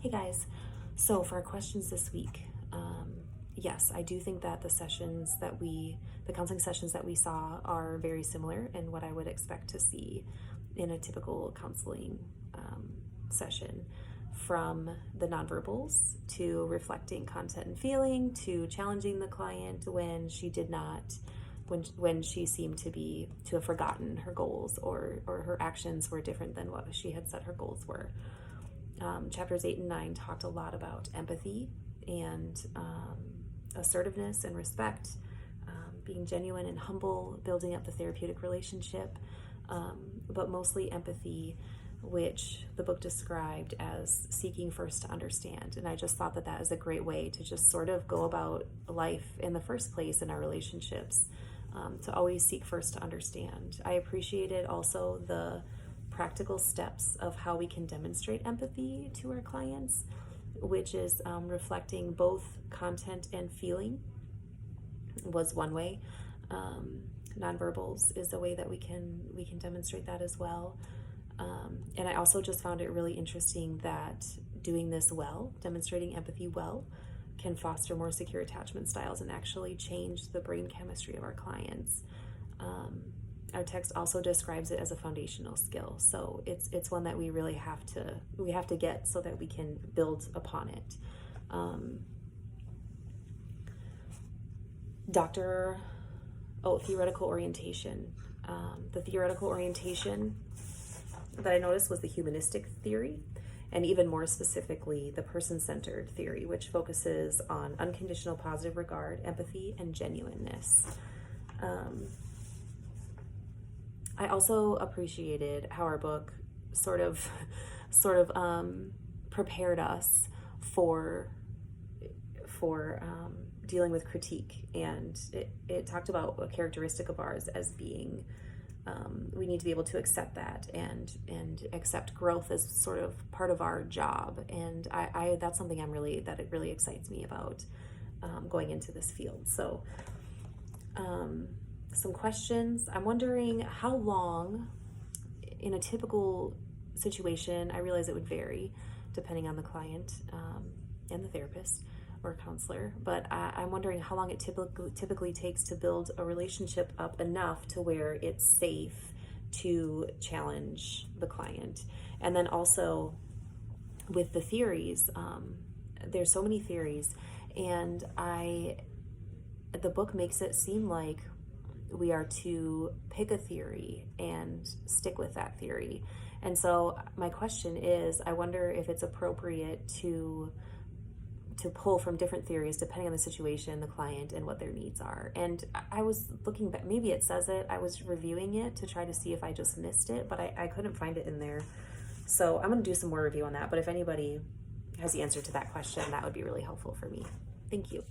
Hey guys, so for our questions this week, yes, I do think that the counseling sessions that we saw are very similar in what I would expect to see in a typical counseling session, from the nonverbals to reflecting content and feeling to challenging the client when she did not, when she seemed to have forgotten her goals, or her actions were different than what she had said her goals were. Chapters 8 and 9 talked a lot about empathy and assertiveness and respect, being genuine and humble, building up the therapeutic relationship, but mostly empathy, which the book described as seeking first to understand. And I just thought that is a great way to just sort of go about life in the first place in our relationships, to always seek first to understand. I appreciated also the practical steps of how we can demonstrate empathy to our clients, which is reflecting both content and feeling was one way. Nonverbals is a way that we can demonstrate that as well. And I also just found it really interesting that doing this well, demonstrating empathy well, can foster more secure attachment styles and actually change the brain chemistry of our clients. Our text also describes it as a foundational skill, so it's one that we really have to get so that we can build upon it. Theoretical orientation. The theoretical orientation that I noticed was the humanistic theory, and even more specifically, the person-centered theory, which focuses on unconditional positive regard, empathy, and genuineness. I also appreciated how our book sort of prepared us for dealing with critique, and it talked about a characteristic of ours as being, we need to be able to accept that and accept growth as sort of part of our job. And I that's something that it really excites me about going into this field. So some questions. I'm wondering how long, in a typical situation, I realize it would vary depending on the client and the therapist or counselor, but I'm wondering how long it typically takes to build a relationship up enough to where it's safe to challenge the client. And then also with the theories, there's so many theories, and the book makes it seem like we are to pick a theory and stick with that theory. And so my question is, I wonder if it's appropriate to pull from different theories depending on the situation, the client, and what their needs are. And I was looking back, maybe it says it, I was reviewing it to try to see if I just missed it, but I couldn't find it in there. So I'm going to do some more review on that, but if anybody has the answer to that question, that would be really helpful for me. Thank you.